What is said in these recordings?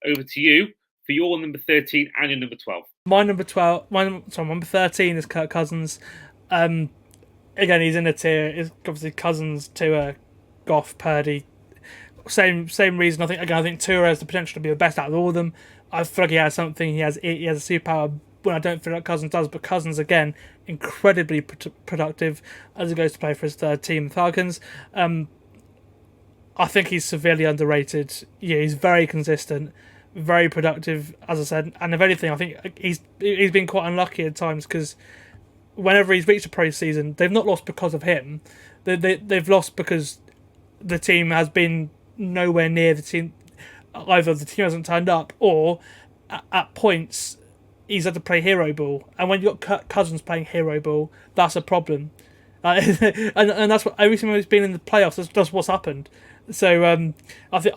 over to you for your number 13 and your number 12. My number 12, my number 13 is Kirk Cousins. Again, he's in a tier. It's obviously Cousins, Tua, Goff, Purdy. Same reason. I think Tua has the potential to be the best out of all of them. I feel like he has something. He has a superpower when I don't feel like Cousins does. But Cousins again, incredibly productive as he goes to play for his third team, the Falcons. I think he's severely underrated. Yeah, he's very consistent, very productive, as I said. And if anything, I think he's been quite unlucky at times because whenever he's reached a postseason, they've not lost because of him. They've lost because the team has been nowhere near the team. Either the team hasn't turned up, or at points he's had to play hero ball. And when you've got Cousins playing hero ball, that's a problem. And that's what every time he's been in the playoffs. That's what's happened. So I think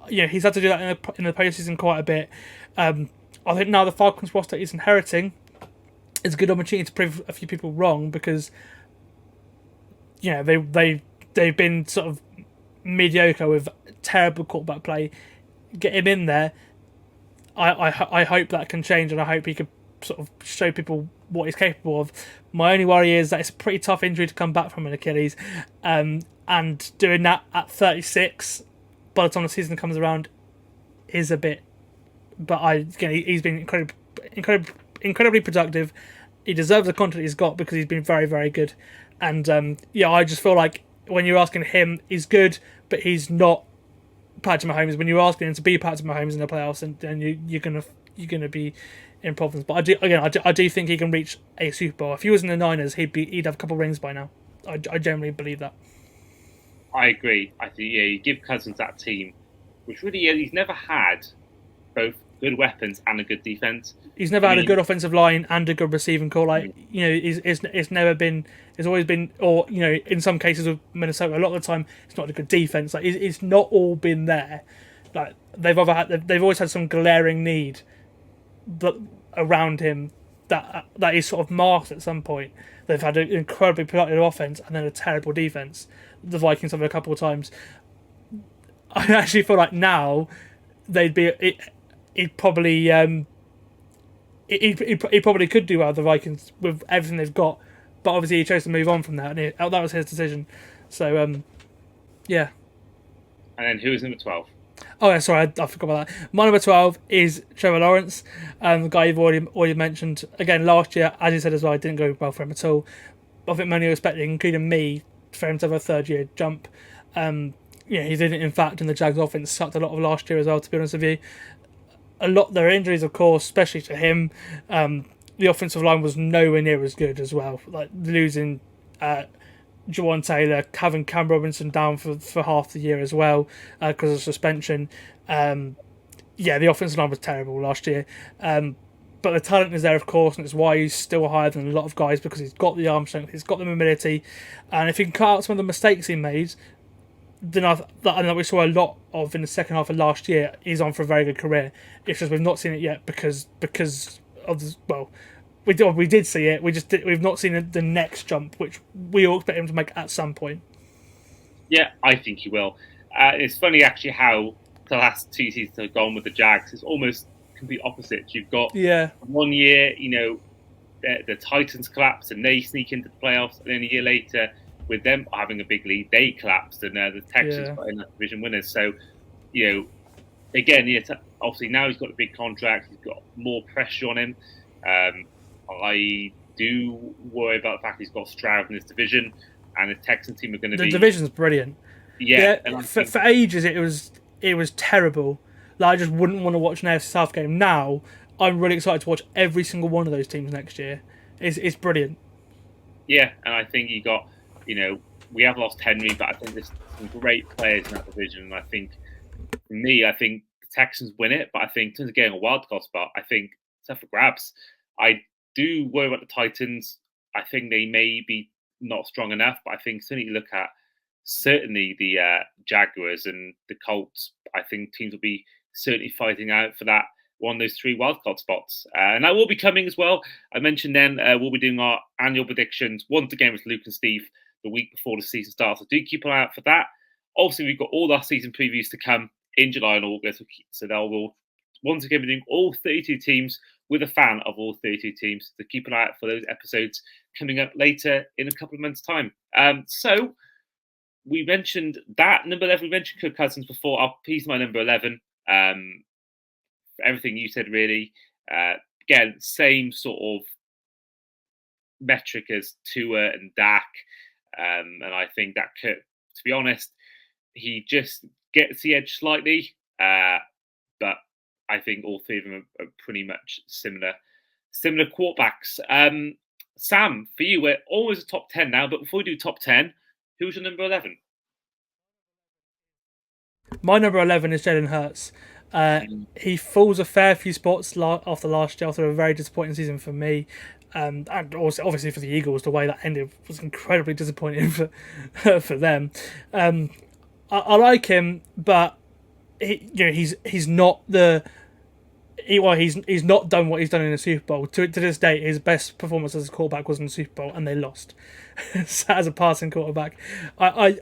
he's had to do that in the postseason quite a bit. I think now the Falcons roster he's inheriting is a good opportunity to prove a few people wrong because they've been sort of mediocre with terrible quarterback play. Get him in there. I hope that can change, and I hope he could sort of show people what he's capable of. My only worry is that it's a pretty tough injury to come back from an Achilles, and doing that at 36 by the time the season comes around is a bit. But he's been incredibly productive. He deserves the contract he's got because he's been very, very good. And I just feel like when you're asking him, he's good, but he's not Patrick Mahomes. When you're asking him to be Patrick Mahomes in the playoffs, and then you're gonna be in problems. But I do think he can reach a Super Bowl. If he was in the Niners, he'd have a couple rings by now. I generally believe that. I agree. I think you give Cousins that team, which really he's never had both good weapons and a good defense. He's never had a good offensive line and a good receiving core. It's never been. It's always been, or in some cases with Minnesota, a lot of the time it's not a good defense. Like it's not all been there. Like they've always had some glaring need, but around him that is sort of masked at some point. They've had an incredibly productive offense and then a terrible defense. The Vikings have it a couple of times. I actually feel like now they'd be. He'd probably he probably could do well the Vikings with everything they've got, but obviously he chose to move on from that, and that was his decision. So yeah. And then who is number 12? Oh yeah, sorry, I forgot about that. My number 12 is Trevor Lawrence, the guy you've already mentioned. Again, last year, as you said as well, it didn't go well for him at all. I think many were expecting, including me, for him to have a third-year jump. He didn't, in fact, and the Jags offense sucked a lot of last year as well, to be honest with you. A lot of their injuries, of course, especially to him. The offensive line was nowhere near as good as well. Like losing Jawan Taylor, having Cam Robinson down for half the year as well because of suspension. The offensive line was terrible last year. But the talent is there, of course, and it's why he's still higher than a lot of guys because he's got the arm strength, he's got the mobility, and if he can cut out some of the mistakes he made, then that we saw a lot of in the second half of last year, he's on for a very good career. It's just we've not seen it yet because of we did see it. We've not seen the next jump, which we all expect him to make at some point. Yeah, I think he will. It's funny actually how the last two seasons have gone with the Jags. It's almost complete opposite. You've got 1 year, the Titans collapse and they sneak into the playoffs, and then a year later, with them having a big lead, they collapsed, and the Texans got in that division winners. So, again, obviously now he's got a big contract, he's got more pressure on him. I do worry about the fact he's got Stroud in this division, and the Texans team are going to be. The division's brilliant. Yeah, for ages it was terrible. Like I just wouldn't want to watch an AFC South game. Now I'm really excited to watch every single one of those teams next year. It's brilliant. Yeah, and I think you got. We have lost Henry, but I think there's some great players in that division. And I think, for me, the Texans win it, but I think in terms of getting a wildcard spot, I think it's up for grabs. I do worry about the Titans. I think they may be not strong enough, but I think certainly you look at the Jaguars and the Colts. I think teams will be certainly fighting out for that one of those 3 wildcard spots. And that will be coming as well. I mentioned then we'll be doing our annual predictions once again with Luke and Steve the week before the season starts. So do keep an eye out for that. Obviously, we've got all our season previews to come in July and August. So they'll once again be doing all 32 teams with a fan of all 32 teams. So keep an eye out for those episodes coming up later in a couple of months' time. So we mentioned that number 11. We mentioned Kirk Cousins before. He's my number 11. For everything you said, really. Again, same sort of metric as Tua and Dak. And I think that Kirk, to be honest, he just gets the edge slightly. But I think all three of them are pretty much similar quarterbacks. Sam, for you, we're always a top 10 now, but before we do top 10, who's your number 11? My number 11 is Jalen Hurts. He falls a fair few spots after last year, after a very disappointing season for me. And also, obviously, for the Eagles, the way that ended was incredibly disappointing for them. I like him, but he's not he's not done what he's done in the Super Bowl. To this day, his best performance as a quarterback was in the Super Bowl, and they lost. So as a passing quarterback, I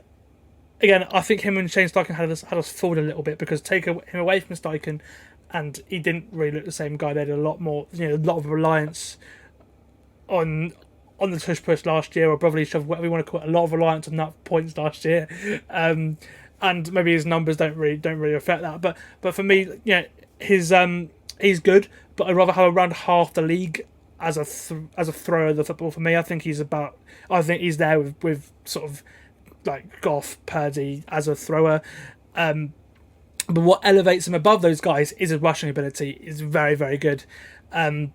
think him and Shane Steichen had us fooled a little bit, because take him away from Steichen, and he didn't really look the same guy. They had a lot more, a lot of reliance on the tush push last year, or probably whatever we want to call it, a lot of reliance on that points last year. And maybe his numbers don't really affect that. But for me, he's good, but I'd rather have around half the league as a thrower of the football. For me, I think he's there with sort of like Goff, Purdy as a thrower. But what elevates him above those guys is his rushing ability. Is very, very good. And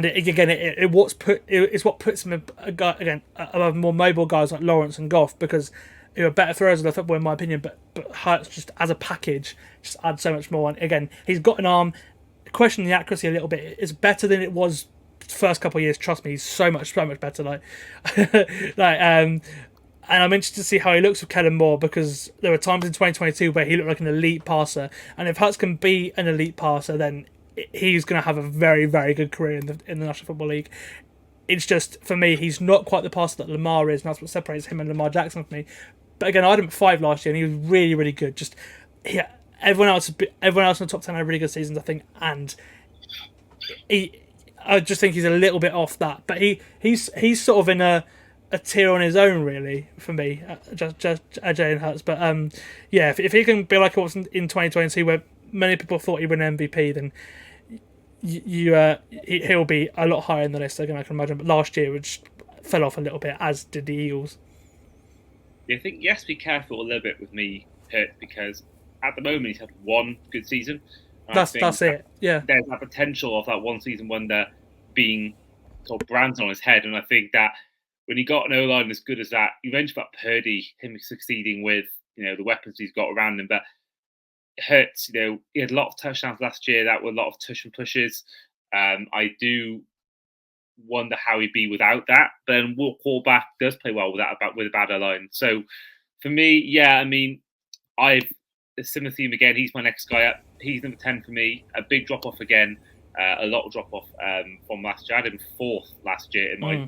it's what puts him above more mobile guys like Lawrence and Goff, because who are better throwers of the football in my opinion. But Hurts just as a package just adds so much more. And again, he's got an arm. Question the accuracy a little bit. It's better than it was first couple of years. Trust me, he's so much better. And I'm interested to see how he looks with Kellen Moore, because there were times in 2022 where he looked like an elite passer. And if Hurts can be an elite passer, then he's going to have a very, very good career in the National Football League. It's just, for me, he's not quite the passer that Lamar is, and that's what separates him and Lamar Jackson from me. But again, I had him at 5 last year, and he was really, really good. Just everyone else in the top 10 had really good seasons, I think, and I just think he's a little bit off that. But he's sort of in a tier on his own, really, for me, just Jalen Hurts. But if he can be like it was in 2022, where many people thought he'd win MVP, then he'll be a lot higher in the list, again, I can imagine. But last year, which fell off a little bit, as did the Eagles. Yeah, I think you have to be careful a little bit with me, Hurt, because at the moment he's had one good season. That's it. Yeah, there's that potential of that one season wonder being sort of branded on his head, and I think that when you got an O-line as good as that, you mentioned about Purdy, him succeeding with the weapons he's got around him, but Hurts, he had a lot of touchdowns last year that were a lot of tush and pushes. I do wonder how he'd be without that. But then Will Callback does play well with a bad line. So for me, I've a similar theme again. He's my next guy up. He's number 10 for me. A big drop off again. A lot of drop off from last year. I had him 4th last year in my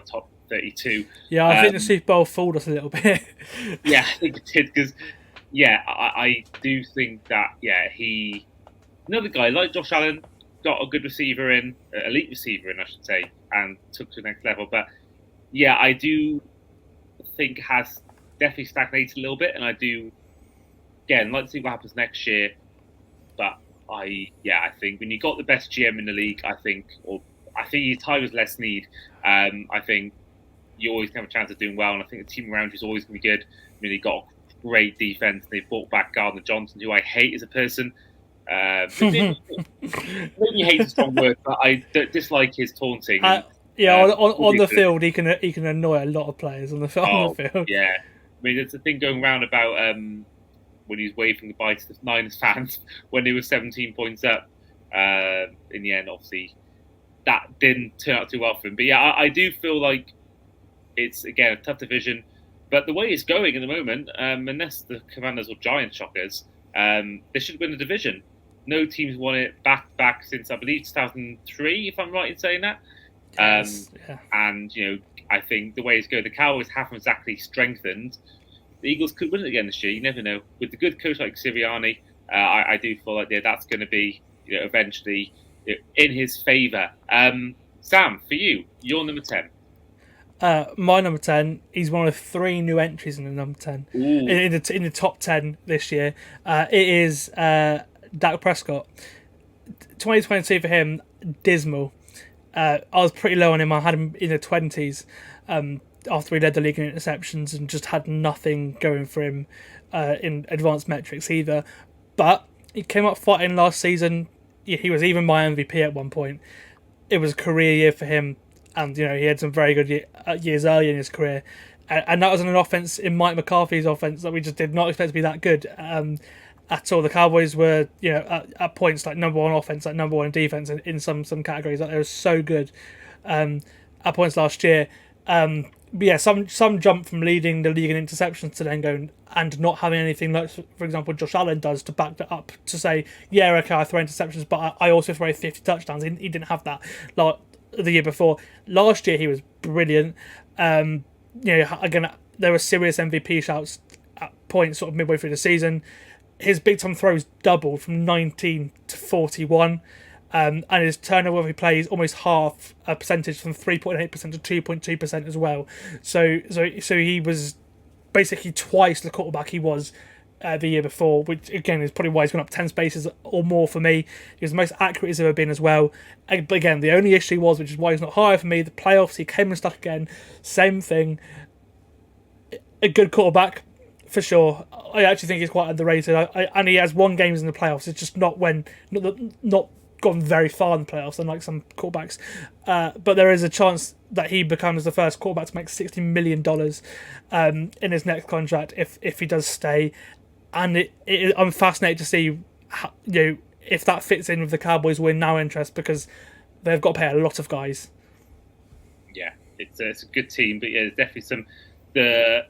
top 32. Yeah, I think the Super Bowl fooled us a little bit. Yeah, I think it did, because I do think that another guy like Josh Allen got a good receiver in, elite receiver in, I should say, and took to the next level. But I do think has definitely stagnated a little bit, and I do like to see what happens next year. But I think when you got the best GM in the league, I think his time was less need. I think you always have a chance of doing well, and I think the team around you is always going to be good. They got great defense. They brought back Gardner Johnson, who I hate as a person. Maybe hate a strong word, but I dislike his taunting. On the field, he can annoy a lot of players on the field. Yeah, there's a thing going around about when he's waving goodbye to the Niners fans when they were 17 points up. In the end, obviously, that didn't turn out too well for him. But I do feel like it's again a tough division. But the way it's going at the moment, unless the Commanders or Giants shockers, they should win the division. No team's won it back since, I believe, 2003, if I'm right in saying that. And, I think the way it's going, the Cowboys haven't exactly strengthened. the Eagles could win it again this year. You never know. With a good coach like Sirianni, I do feel like that's going to be eventually in his favour. Sam, for you, your number 10. My number 10, he's one of 3 new entries in the number 10 in the top 10 this year. It is Dak Prescott. 2022 for him, dismal. I was pretty low on him. I had him in the 20s after he led the league in interceptions and just had nothing going for him in advanced metrics either. But he came up fighting last season. He was even my MVP at one point. It was a career year for him, and he had some very good years early in his career. And that was an offense in Mike McCarthy's offense that we just did not expect to be that good at all. The Cowboys were, at points like number 1 offense, like number 1 defense in some categories. Like they were so good at points last year. But yeah, some jump from leading the league in interceptions to then going and not having anything like, for example, Josh Allen does to back that up to say, yeah, okay, I throw interceptions, but I also throw 50 touchdowns. He didn't have that like the year before. Last year he was brilliant. Again, there were serious MVP shouts at points sort of midway through the season. His big time throws doubled from 19 to 41. And his turnover every play is almost half a percentage from 3.8% to 2.2% as well. So he was basically twice the quarterback he was the year before, which again is probably why he's gone up 10 spaces or more for me. He was the most accurate he's ever been as well. But again, the only issue was, which is why he's not higher for me, the playoffs, he came and stuck again. Same thing. A good quarterback, for sure. I actually think he's quite underrated. And he has won games in the playoffs. It's just not gone very far in the playoffs, unlike some quarterbacks. But there is a chance that he becomes the first quarterback to make $60 million in his next contract if he does stay. And I'm fascinated to see how, if that fits in with the Cowboys' win now interest, because they've got to pay a lot of guys. Yeah, it's a good team, but yeah, there's definitely the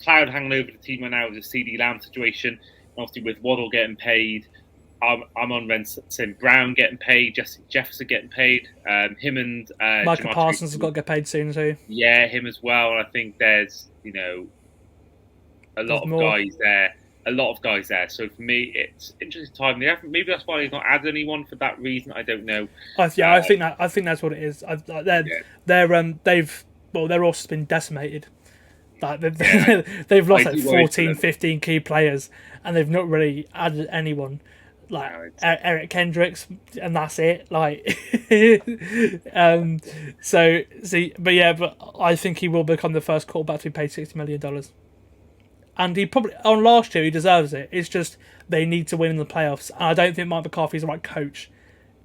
cloud hanging over the team right now with the CD Lamb situation. Obviously, with Waddle getting paid, Amon St. Brown getting paid, Justin Jefferson getting paid, him and Micah Parsons has got to get paid soon too. Yeah, him as well. And I think there's a lot of guys there. So for me, it's interesting time. Maybe that's why he's not added anyone for that reason. I don't know. I think that's what it is. Their roster's been decimated. Like they've lost 14, 15 key players, and they've not really added anyone. Like Eric Kendricks, and that's it. Like, but I think he will become the first quarterback to be paid $60 million. And he probably, on last year, he deserves it. It's just they need to win in the playoffs. And I don't think Mike McCarthy's the right coach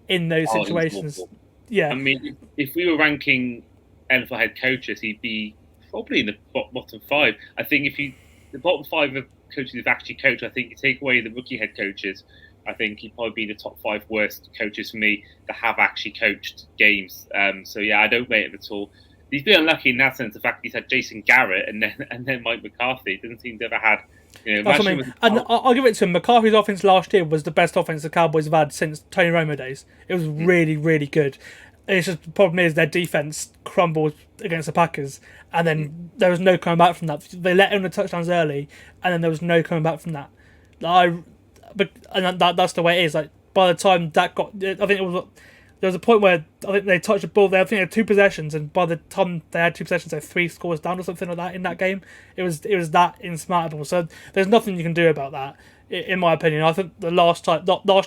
in those situations. Yeah. I mean, if we were ranking NFL head coaches, he'd be probably in the bottom 5. I think the bottom 5 of coaches who've actually coached, I think you take away the rookie head coaches, I think he'd probably be the top 5 worst coaches for me that have actually coached games. So yeah, I don't rate him at all. He's been unlucky in that sense. The fact he's had Jason Garrett and then Mike McCarthy. Doesn't seem to have had. That's what I mean. And I'll give it to him. McCarthy's offense last year was the best offense the Cowboys have had since Tony Romo days. It was really, really good. It's just the problem is their defense crumbled against the Packers, and then there was no coming back from that. They let in the touchdowns early, and then there was no coming back from that. That's the way it is. Like by the time that got, I think it was. There was a point where I think they touched the ball. I think they had 2 possessions, and by the time they had 2 possessions, they had 3 scores down or something like that in that game. It was that insmartable. So there's nothing you can do about that, in my opinion. I think last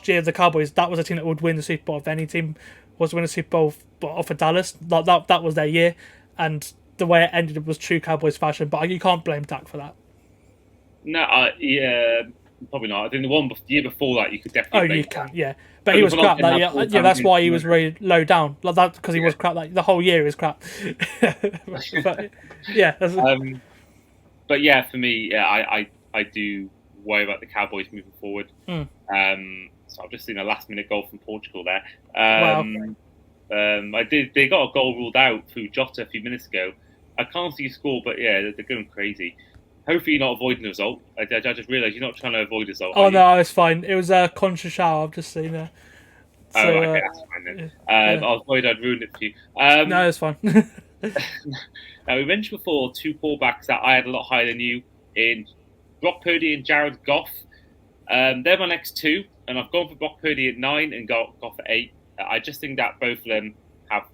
year the Cowboys, that was a team that would win the Super Bowl if any team was to win a Super Bowl for Dallas. That was their year, and the way it ended was true Cowboys fashion. But you can't blame Dak for that. No, yeah, probably not. I think the year before that, you could definitely. Oh, you can, yeah. But he was crap. That's why he was really low down. Like that because he was crap. Like the whole year is crap. But yeah. But yeah, for me, I do worry about the Cowboys moving forward. So I've just seen a last-minute goal from Portugal there. Wow. They got a goal ruled out through Jota a few minutes ago. I can't see a score, but yeah, they're going crazy. Hopefully you're not avoiding the result. I just realised you're not trying to avoid the result. Oh, no, it's fine. It was a conscious shower, I've just seen there. So, okay, that's fine then. I was worried I'd ruined it for you. No, it's fine. Now, we mentioned before 2 quarterbacks that I had a lot higher than you. in Brock Purdy and Jared Goff. They're my next two, and I've gone for Brock Purdy at 9 and Goff at 8. I just think that both of them have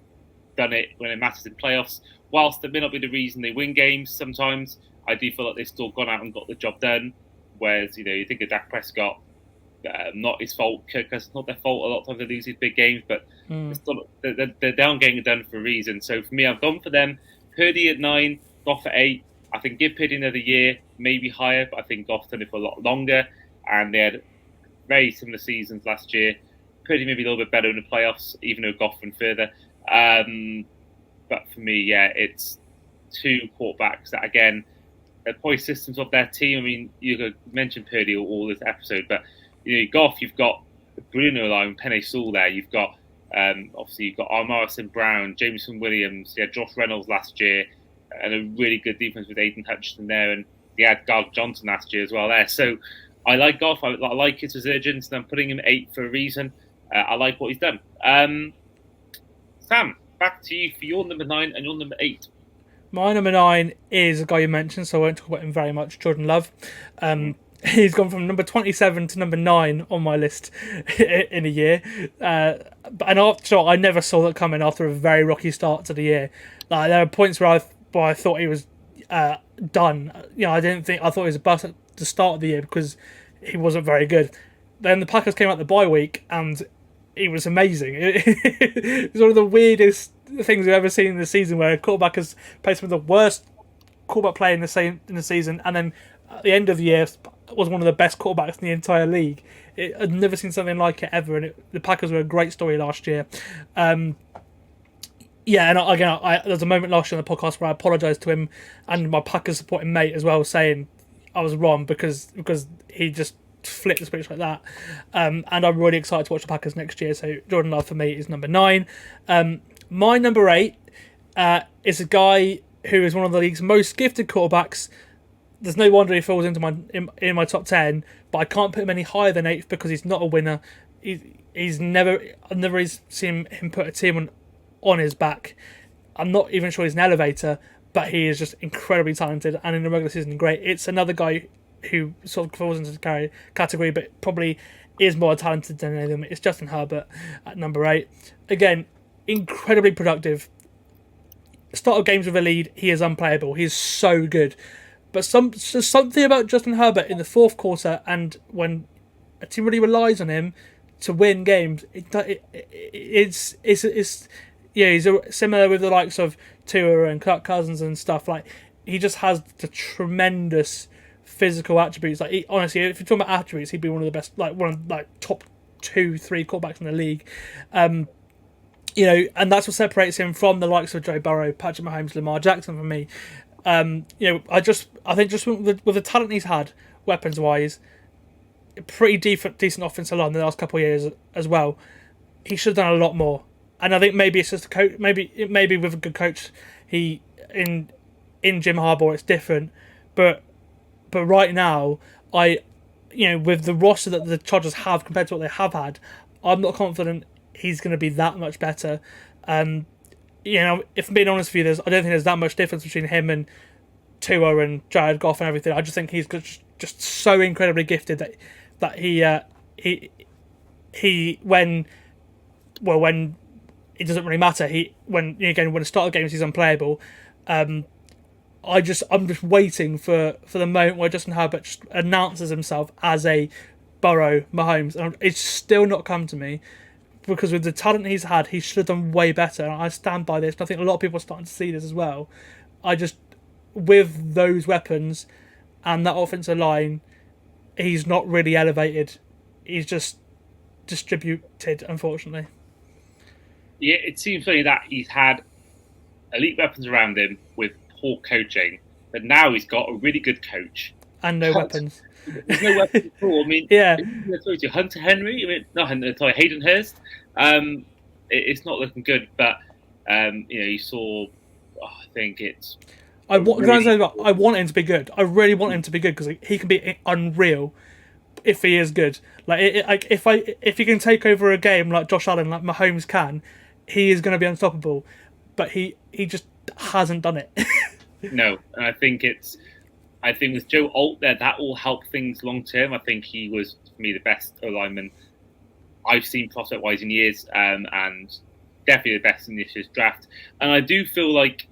done it when it matters in playoffs. Whilst it may not be the reason they win games sometimes, I do feel like they've still gone out and got the job done. Whereas, you think of Dak Prescott, not his fault, because it's not their fault a lot of times they lose these big games, but they're down getting it done for a reason. So for me, I've gone for them. Purdy at 9, Goff at 8. I think give Purdy another year, maybe higher, but I think Goff's done it for a lot longer, and they had very similar seasons last year. Purdy maybe a little bit better in the playoffs, even though Goff went further. But for me, yeah, it's two quarterbacks that, again, the point systems of their team. I mean, you mentioned Purdy all this episode, but Goff, you've got Bruno line, Penei Sewell there. You've got obviously you've got Morrison Brown, Jameson Williams, Josh Reynolds last year, and a really good defense with Aiden Hutchinson there, and he had Garth Johnson last year as well there. So I like Goff. I like his resurgence, and I'm putting him at 8 for a reason. I like what he's done. Sam, back to you for your number 9 and your number 8. My number 9 is a guy you mentioned, so I won't talk about him very much. Jordan Love. He's gone from number 27 to number 9 on my list in a year. And after I never saw that coming after a very rocky start to the year. Like, there were points where I thought he was done. I thought he was a bust at the start of the year because he wasn't very good. Then the Packers came out the bye week and he was amazing. It was one of the weirdest things we've ever seen in the season, where a quarterback has played some of the worst quarterback play in the season, and then at the end of the year was one of the best quarterbacks in the entire league. I'd never seen something like it ever, and the Packers were a great story last year. And again, there was a moment last year on the podcast where I apologised to him and my Packers supporting mate as well, saying I was wrong because he just flipped the switch like that. And I'm really excited to watch the Packers next year. So Jordan Love for me is number 9. My number 8 is a guy who is one of the league's most gifted quarterbacks. There's no wonder he falls into in my top 10, but I can't put him any higher than 8th because he's not a winner. I've never seen him put a team on his back. I'm not even sure he's an elevator, but he is just incredibly talented, and in the regular season, great. It's another guy who sort of falls into the category, but probably is more talented than any of them. It's Justin Herbert at number 8. Again, incredibly productive. Start of games with a lead, he is unplayable. He is so good. But something about Justin Herbert in the fourth quarter, and when a team really relies on him to win games, it's he's similar with the likes of Tua and Kirk Cousins and stuff. Like, he just has the tremendous physical attributes. Like, honestly, if you're talking about attributes, he'd be one of the best, top 2-3 quarterbacks in the league. And that's what separates him from the likes of Joe Burrow, Patrick Mahomes, Lamar Jackson for me. I think just with the talent he's had, weapons wise, pretty decent offensive line the last couple of years as well. He should have done a lot more, and I think maybe it's just a coach. Maybe with a good coach, in Jim Harbaugh, it's different. But right now, with the roster that the Chargers have compared to what they have had, I'm not confident he's going to be that much better. If I'm being honest with you, I don't think there's that much difference between him and Tua and Jared Goff and everything. I just think he's just so incredibly gifted that when it doesn't really matter. When the start of games he's unplayable. I'm just waiting for the moment where Justin Herbert just announces himself as a Burrow Mahomes, and it's still not come to me. Because with the talent he's had, he should have done way better. And I stand by this. And I think a lot of people are starting to see this as well. With those weapons and that offensive line, he's not really elevated. He's just distributed, unfortunately. Yeah, it seems funny that he's had elite weapons around him with poor coaching, but now he's got a really good coach. And no weapons. There's no weapons at all. I mean, yeah. Hunter Henry. Hayden Hurst. It's not looking good, but you saw. I think it's. I want him to be good. I really want him to be good because he can be unreal if he is good. If he can take over a game like Josh Allen, like Mahomes can, he is going to be unstoppable. But he just hasn't done it. No, and I think I think with Joe Alt there, that will help things long term. I think he was, for me, the best lineman I've seen prospect wise in years, and definitely the best in this year's draft. And I do feel like,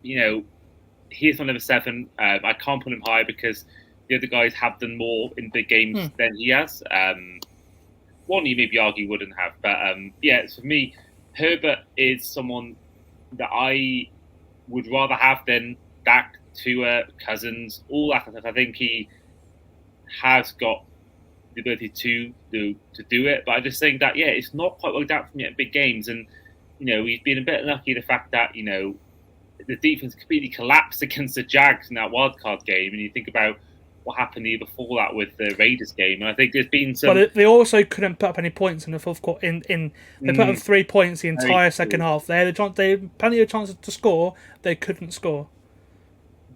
he's my number 7. I can't put him higher because the other guys have done more in big games than he has. One you maybe argue wouldn't have, but for me, Herbert is someone that I would rather have than Dak, Tua, Cousins, all that stuff. I think he has got the ability to do it, but I just think that it's not quite worked out for me at big games, and he's been a bit lucky the fact that the defense completely collapsed against the Jags in that wildcard game, and you think about what happened the year before that with the Raiders game, and I think there's been some. But they also couldn't put up any points in the fourth quarter. They put up 3 points the entire second half. They had plenty of chances to score. They couldn't score.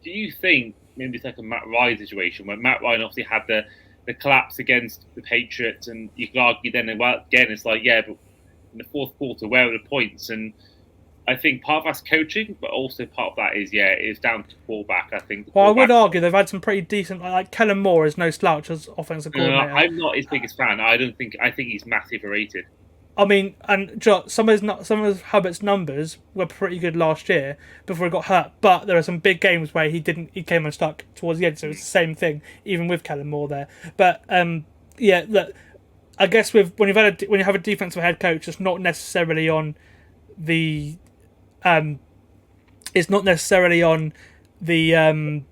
Do you think maybe it's like a Matt Ryan situation where Matt Ryan obviously had the collapse against the Patriots, and you could argue then again it's like but in the fourth quarter where are the points? And I think part of that's coaching, but also part of that is it's down to quarterback. I think. Well, I would argue they've had some pretty decent. Like Kellen Moore is no slouch as offensive coordinator. I'm not his biggest fan. I think he's massively overrated. I mean, and some of Herbert's numbers were pretty good last year before he got hurt. But there are some big games where he came unstuck towards the end, so it's the same thing, even with Kellen Moore there. But look, I guess when you have a defensive head coach, it's not necessarily on the it's not necessarily on the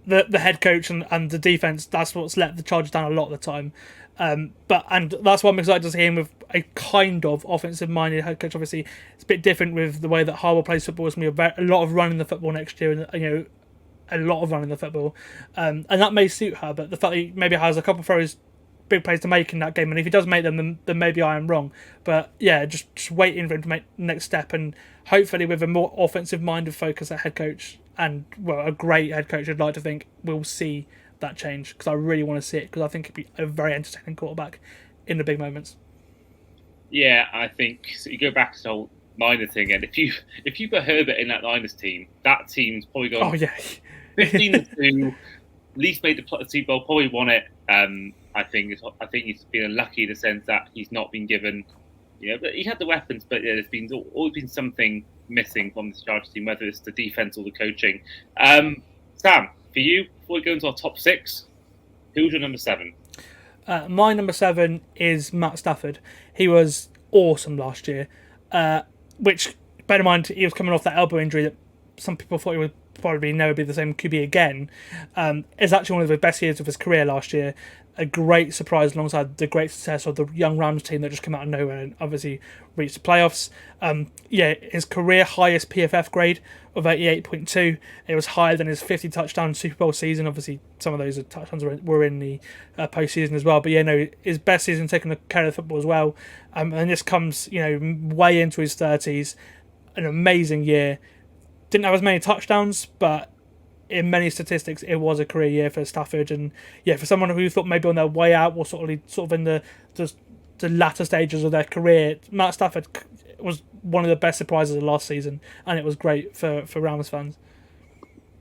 head coach and the defense. That's what's let the Chargers down a lot of the time. And that's why I'm excited to see him with a kind of offensive-minded head coach. Obviously, it's a bit different with the way that Harbaugh plays football. It's going to be a lot of running the football next year, and a lot of running the football, and that may suit her. But the fact that he maybe has a couple of throws, big plays to make in that game, and if he does make them, then maybe I am wrong. But just waiting for him to make the next step, and hopefully with a more offensive-minded focus at head coach, and a great head coach, I'd like to think we'll see that change, because I really want to see it, because I think it'd be a very entertaining quarterback in the big moments. Yeah, I think so. You go back to the whole Niners thing, and if you put Herbert in that Niners team, that team's probably gone 15-2, at least made the Super Bowl, probably won it. I think he's been unlucky in the sense that he's not been given, but he had the weapons, but there's always been something missing from this Chargers team, whether it's the defense or the coaching. Sam, for you, before we go into our top 6, who's your number 7? My number 7 is Matt Stafford. He was awesome last year, which, bear in mind, he was coming off that elbow injury that some people thought he would probably never be the same QB again. It's actually one of the best years of his career last year. A great surprise alongside the great success of the young Rams team that just came out of nowhere and obviously reached the playoffs. His career highest PFF grade of 88.2. It was higher than his 50 touchdown Super Bowl season. Obviously, some of those touchdowns were in the postseason as well. But his best season taking care of the football as well. And this comes way into his 30s. An amazing year. Didn't have as many touchdowns, but in many statistics, it was a career year for Stafford, and for someone who thought maybe on their way out or sort of in the latter stages of their career, Matt Stafford was one of the best surprises of last season, and it was great for Rams fans.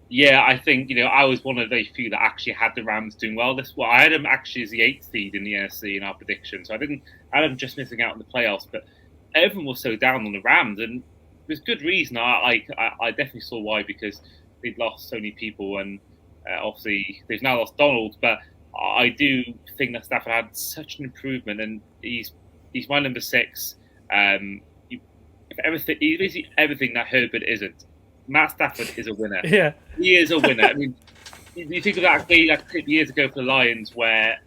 Yeah, I think I was one of those few that actually had the Rams doing well. I had them actually as the 8th seed in the NFC in our prediction, so I had them just missing out in the playoffs. But everyone was so down on the Rams, and there's good reason. I definitely saw why, because they'd lost so many people, and obviously they've now lost Donald. But I do think that Stafford had such an improvement, and he's my number 6. He's basically everything that Herbert isn't. Matt Stafford is a winner. Yeah, he is a winner. I mean, you think of that game like years ago for the Lions, where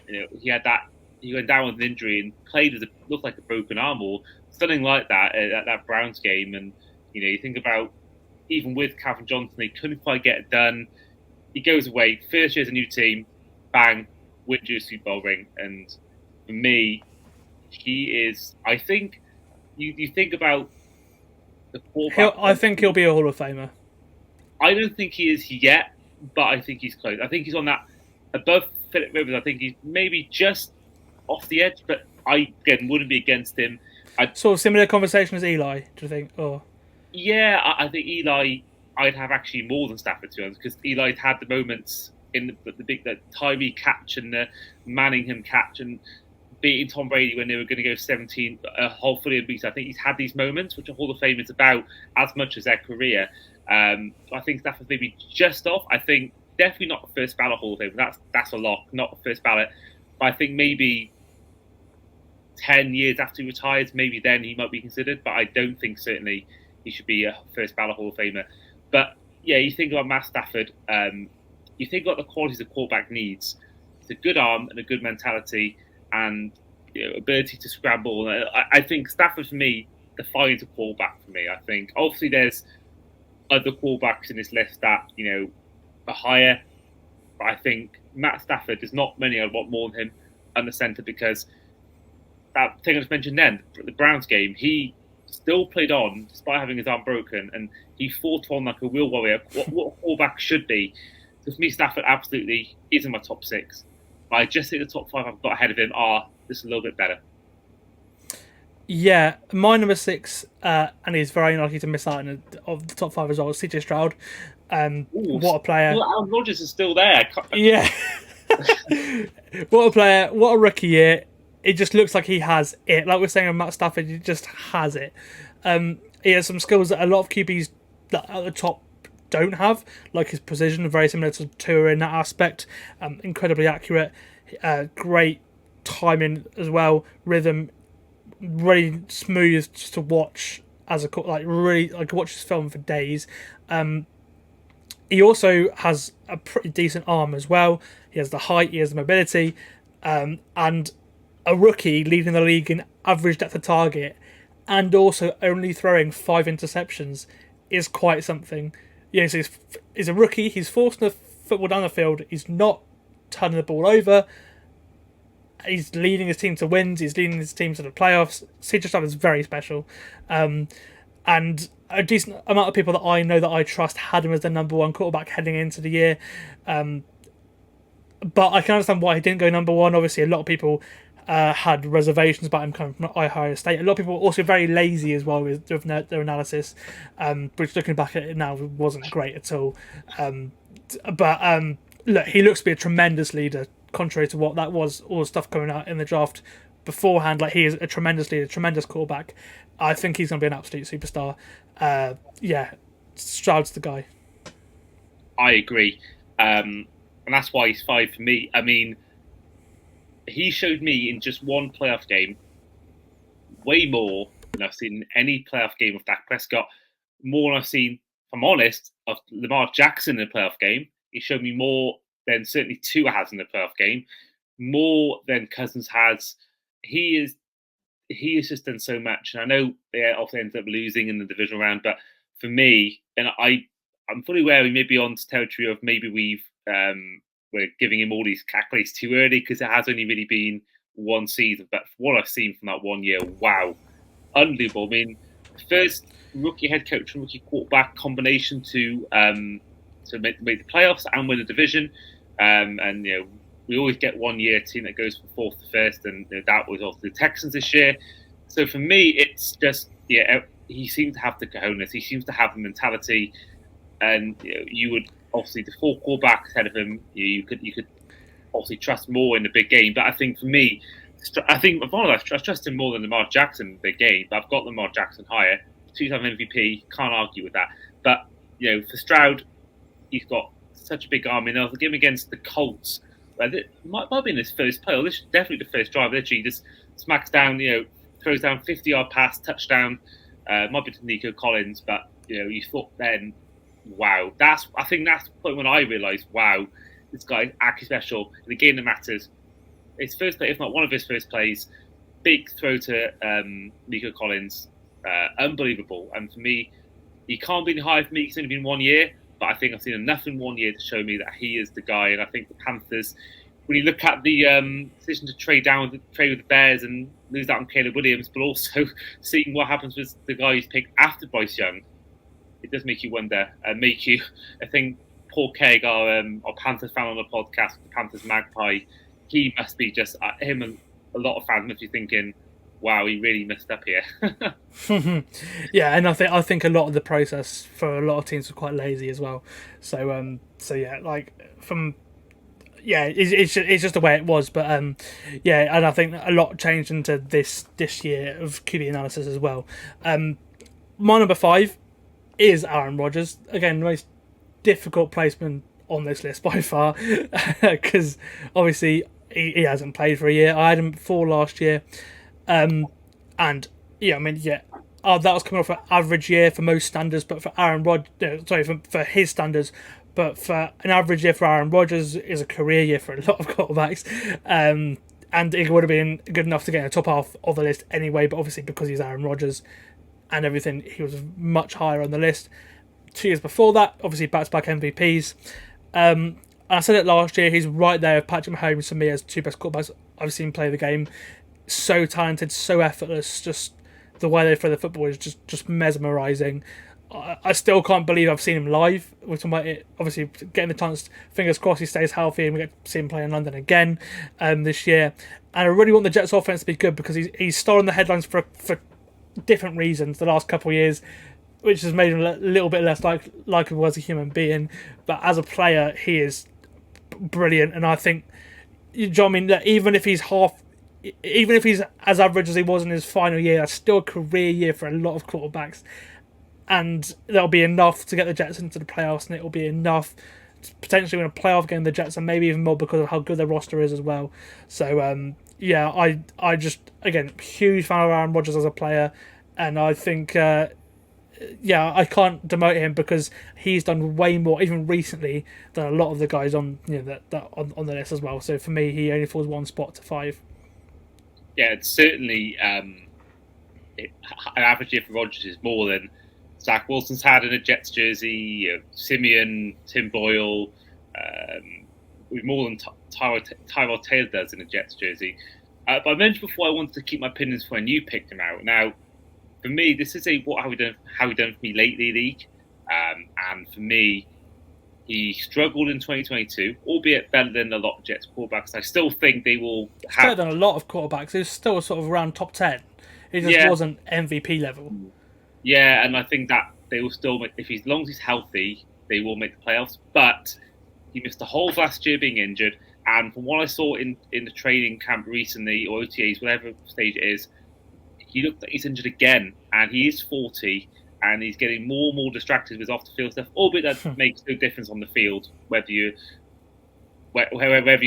he went down with an injury and played looked like a broken arm or something like that at that Browns game, and you think about. Even with Calvin Johnson, they couldn't quite get it done. He goes away. First year as a new team, bang, wins you a Super Bowl ring. And for me, he is. I think you think about the quarterback. I think he'll be a Hall of Famer. I don't think he is yet, but I think he's close. I think he's on that above Philip Rivers. I think he's maybe just off the edge, but I again wouldn't be against him. Sort of similar conversation as Eli, do you think? Or yeah, I think Eli I'd have actually more than Stafford, to be honest, because Eli's had the moments in the Tyree catch and the Manningham catch and beating Tom Brady when they were going to go 17, hopefully at least. I think he's had these moments, which a Hall of Fame is about as much as their career. I think Stafford's maybe just off. I think definitely not the first ballot Hall of Fame. That's a lock, not the first ballot. But I think maybe 10 years after he retires, maybe then he might be considered. But I don't think certainly he should be a first ballot Hall of Famer. But yeah, you think about Matt Stafford, you think about the qualities a quarterback needs. It's a good arm and a good mentality and ability to scramble. I think Stafford, for me, defines a quarterback for me. I think obviously there's other quarterbacks in this list that, are higher. But I think Matt Stafford, there's not many I want more than him under centre because that thing I just mentioned then, the Browns game, he still played on despite having his arm broken and he fought on like a real warrior, what a quarterback should be. So for me, Stafford absolutely is in my top 6. But I just think the top 5 I've got ahead of him are just a little bit better. Yeah, my number 6, and he's very unlikely to miss out of the top 5 as well, CJ Stroud. What a player. Well, Aaron Rodgers is still there. Yeah. What a player. What a rookie year. It just looks like he has it. Like we're saying on Matt Stafford, he just has it. He has some skills that a lot of QBs at the top don't have, like his precision, very similar to Tua in that aspect. Incredibly accurate. Great timing as well. Rhythm. Really smooth just to watch as a really I could watch his film for days. He also has a pretty decent arm as well. He has the height, he has the mobility, and a rookie leading the league in average depth of target, and also only throwing 5 interceptions is quite something. So he's a rookie. He's forcing the football down the field. He's not turning the ball over. He's leading his team to wins. He's leading his team to the playoffs. CJ Stroud is very special. And a decent amount of people that I know that I trust had him as their number 1 quarterback heading into the year. But I can understand why he didn't go number 1. Obviously, a lot of people had reservations about him coming from Ohio State. A lot of people were also very lazy as well with their analysis, which looking back at it now wasn't great at all. Look, he looks to be a tremendous leader, contrary to what that was, all the stuff coming out in the draft beforehand. Like, he is a tremendous leader, tremendous quarterback. I think he's going to be an absolute superstar. Stroud's the guy. I agree. And that's why he's 5 for me. I mean, he showed me in just one playoff game way more than I've seen in any playoff game of Dak Prescott. More than I've seen, if I'm honest, of Lamar Jackson in a playoff game. He showed me more than certainly Tua has in the playoff game, more than Cousins has. He has just done so much. And I know they often end up losing in the divisional round, but for me, and I'm fully aware we may be on territory of maybe we're giving him all these accolades too early because it has only really been one season. But for what I've seen from that 1 year, wow, unbelievable. I mean, the first rookie head coach and rookie quarterback combination to make the playoffs and win the division. And we always get 1 year team that goes from 4th to 1st, and that was also the Texans this year. So for me, it's just he seems to have the cojones. He seems to have the mentality, and you would obviously the 4 quarterbacks ahead of him. You could obviously trust more in the big game. But I think for me, I trust him more than Lamar Jackson in the big game. But I've got Lamar Jackson higher. 2-time MVP, can't argue with that. But for Stroud, he's got such a big arm. And I was a game against the Colts. It might have been his first play. This is definitely the first drive. Literally, just smacks down, throws down 50-yard pass, touchdown. Might be to Nico Collins, but you thought then, wow. I think that's the point when I realised, wow, this guy's actually special in the game that matters. His first play, if not one of his first plays, big throw to Nico Collins, unbelievable. And for me, he can't be any higher for me. It's only been 1 year. But I think I've seen enough in 1 year to show me that he is the guy. And I think the Panthers, when you look at the decision to trade with the Bears and lose out on Caleb Williams, but also seeing what happens with the guy who's picked after Bryce Young, it does make you wonder. I think Paul Keg, our Panthers fan on the podcast, the Panthers Magpie, he must be just him and a lot of fans must be thinking, wow, he really messed up here. Yeah, and I think a lot of the process for a lot of teams was quite lazy as well. So yeah, like from yeah, it's just the way it was. But yeah, and I think a lot changed into this year of QB analysis as well. My number 5 is Aaron Rodgers. Again, the most difficult placement on this list by far because obviously he hasn't played for a year. I had him before last year, and yeah, I mean yeah. That was coming off an average year for most standards, but for Aaron Rodgers, sorry, for his standards, but for an average year for Aaron Rodgers is a career year for a lot of quarterbacks. And it would have been good enough to get in the top half of the list anyway, but obviously because he's Aaron Rodgers and everything, he was much higher on the list. 2 years before that, obviously back-to-back MVPs. I said it last year, he's right there with Patrick Mahomes for me as 2 best quarterbacks I've seen play the game. So talented, so effortless, just the way they throw the football is just mesmerising. I still can't believe I've seen him live. We're talking about it, obviously getting the chance. Fingers crossed he stays healthy and we get to see him play in London again this year. And I really want the Jets' offense to be good because he's stolen the headlines for different reasons the last couple of years, which has made him a little bit less likable as a human being. But as a player, he is brilliant, and I think, you know, I mean, even if he's as average as he was in his final year, that's still a career year for a lot of quarterbacks, and that'll be enough to get the Jets into the playoffs, and it'll be enough to potentially win a playoff game, the Jets, and maybe even more because of how good their roster is as well. So yeah, I just, again, huge fan of Aaron Rodgers as a player, and I think yeah, I can't demote him because he's done way more, even recently, than a lot of the guys on that on the list as well. So for me, he only falls 1 spot to 5. Yeah, it's certainly an average year for Rodgers is more than Zach Wilson's had in a Jets jersey, Simeon, Tim Boyle, with more than Tyrod Taylor does in a Jets jersey. But I mentioned before I wanted to keep my opinions for when you picked him out. Now, for me, this is how he done for me lately league, and for me, he struggled in 2022, albeit better than a lot of Jets quarterbacks. I still think they will have better than a lot of quarterbacks. He was still sort of around top 10. He just wasn't MVP level. Yeah, and I think that they will still make, if he's as long as he's healthy, they will make the playoffs. But he missed the whole of last year being injured, and from what I saw in the training camp recently, or OTAs, whatever stage it is, he looked like he's injured again, and he is 40. And he's getting more and more distracted with off-the-field stuff, albeit that makes no difference on the field, wherever you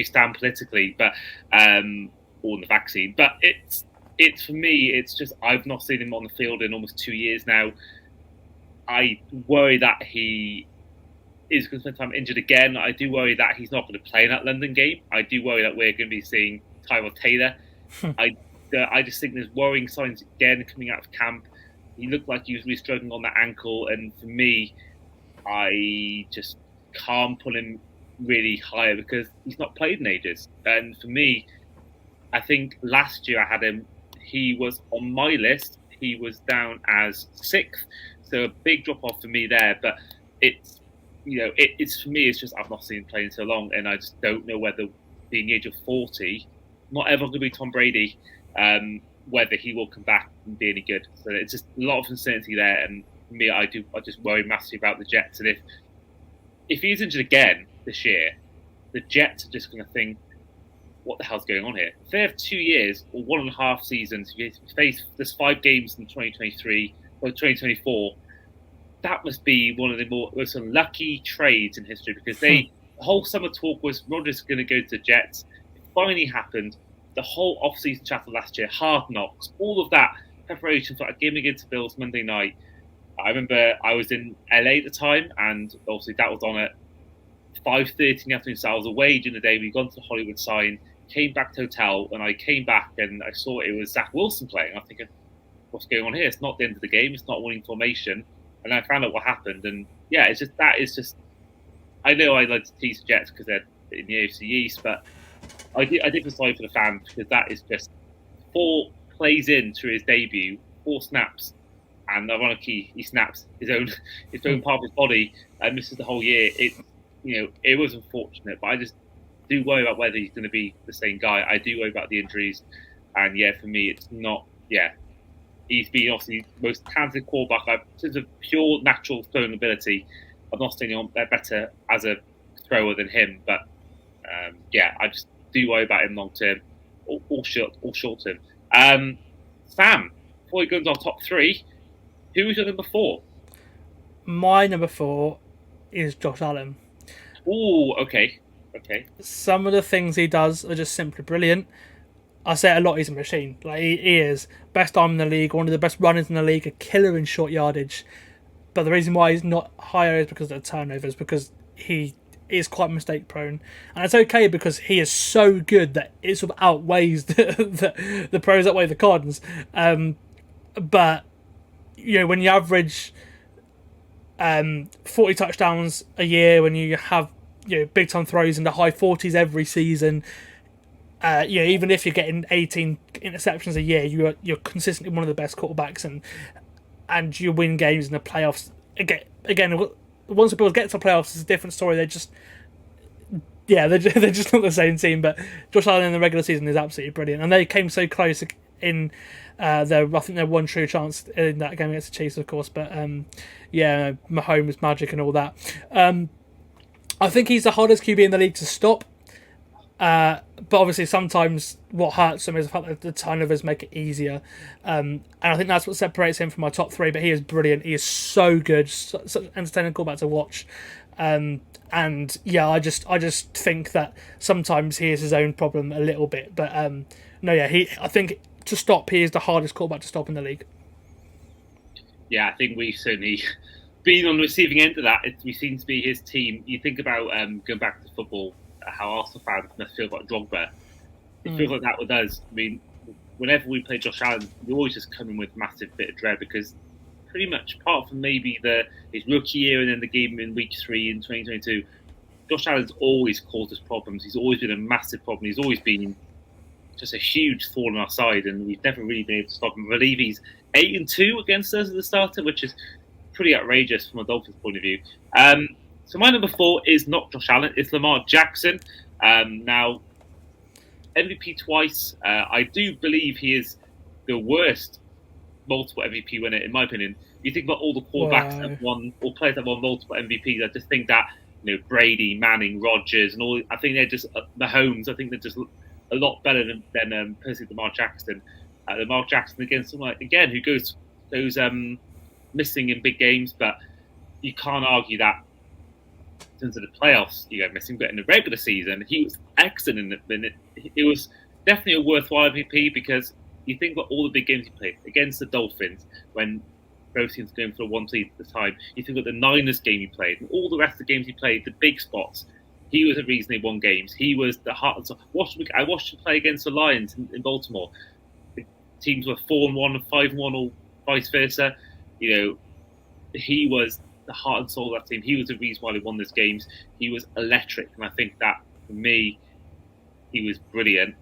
stand politically, but or in the vaccine. But it's for me, it's just I've not seen him on the field in almost 2 years now. I worry that he is going to spend time injured again. I do worry that he's not going to play in that London game. I do worry that we're going to be seeing Tyrod Taylor. I just think there's worrying signs again coming out of camp. He looked like he was really struggling on that ankle, and for me, I just can't pull him really higher because he's not played in ages. And for me, I think last year I had him. He was on my list. He was down as 6th, so a big drop off for me there. But it's it's for me. It's just I've not seen him play in so long, and I just don't know whether being the age of 40, not everyone going to be Tom Brady. Whether he will come back and be any good. So it's just a lot of uncertainty there. And for me, I just worry massively about the Jets. And if he's injured again this year, the Jets are just going to think, what the hell's going on here? If they have 2 years or 1.5 seasons, if you face there's 5 games in 2023 or 2024, that must be one of the most unlucky trades in history because the whole summer talk was Rodgers going to go to the Jets. It finally happened. The whole off-season chatter last year, Hard Knocks, all of that preparation for a game against the Bills Monday night. I remember I was in LA at the time, and obviously that was on at 5:30 in the afternoon, so I was away during the day. We'd gone to the Hollywood sign, came back to the hotel, and I came back and I saw it was Zach Wilson playing. I'm thinking, what's going on here? It's not the end of the game. It's not winning formation. And I found out what happened. And yeah, it's just that is just. I know I like to tease the Jets because they're in the AFC East, but I did feel sorry for the fans because that is just 4 plays into his debut, 4 snaps, and ironically he snaps his own part of his body and misses the whole year. It was unfortunate, but I just do worry about whether he's going to be the same guy. I do worry about the injuries, and yeah, for me, it's not yeah, he's been obviously the most talented quarterback. Like, in terms of pure natural throwing ability, I'm not saying they're better as a thrower than him, but yeah, I just do worry about him long term, or short term. Sam, before we go into our top three, who's your number four? My number 4 is Josh Allen. Oh, okay. Some of the things he does are just simply brilliant. I say it a lot, he's a machine. Like he is best arm in the league, one of the best runners in the league, a killer in short yardage. But the reason why he's not higher is because of the turnovers, because he is quite mistake prone, and it's okay because he is so good that it sort of outweighs the pros outweigh the cons. But when you average 40 touchdowns a year, when you have big time throws in the high 40s every season, even if you're getting 18 interceptions a year, you're consistently one of the best quarterbacks, and you win games in the playoffs. Again, once the Bills get to the playoffs, it's a different story. They're just they're just not the same team. But Josh Allen in the regular season is absolutely brilliant, and they came so close in I think their one true chance in that game against the Chiefs, of course. But Mahomes magic and all that. I think he's the hardest QB in the league to stop. But obviously, sometimes what hurts him is the fact that the turnovers make it easier, and I think that's what separates him from my top three. But he is brilliant. He is so good, such an entertaining quarterback to watch. And yeah, I just think that sometimes he is his own problem a little bit. But I think to stop, he is the hardest quarterback to stop in the league. Yeah, I think we've certainly been on the receiving end of that. We seem to be his team. You think about going back to football, how Arsenal fans must feel about Drogba. It feels like that with us. I mean, whenever we play Josh Allen, we always just come in with a massive bit of dread because pretty much, apart from maybe his rookie year and then the game in week 3 in 2022, Josh Allen's always caused us problems. He's always been a massive problem. He's always been just a huge thorn on our side, and we've never really been able to stop him. I believe he's 8-2 against us as a starter, which is pretty outrageous from a Dolphins point of view. So my number 4 is not Josh Allen, it's Lamar Jackson. Now, MVP twice. I do believe he is the worst multiple MVP winner, in my opinion. You think about all the quarterbacks that have won, or players that won multiple MVPs. I just think that Brady, Manning, Rodgers, and all. I think they're just Mahomes. I think they're just a lot better than personally Lamar Jackson. Lamar Jackson against someone again who goes missing in big games, but you can't argue that in terms of the playoffs, you go missing. But in the regular season, he was excellent in it. It was definitely a worthwhile MVP because you think about all the big games he played against the Dolphins when both teams going for a 1 lead at the time. You think about the Niners game he played and all the rest of the games he played, the big spots. He was the reason they won games. He was the heart. I watched him play against the Lions in Baltimore. The teams were 4-1 and 5-1, or vice versa. He was the heart and soul of that team. He was the reason why they won those games. He was electric, and I think that for me, he was brilliant.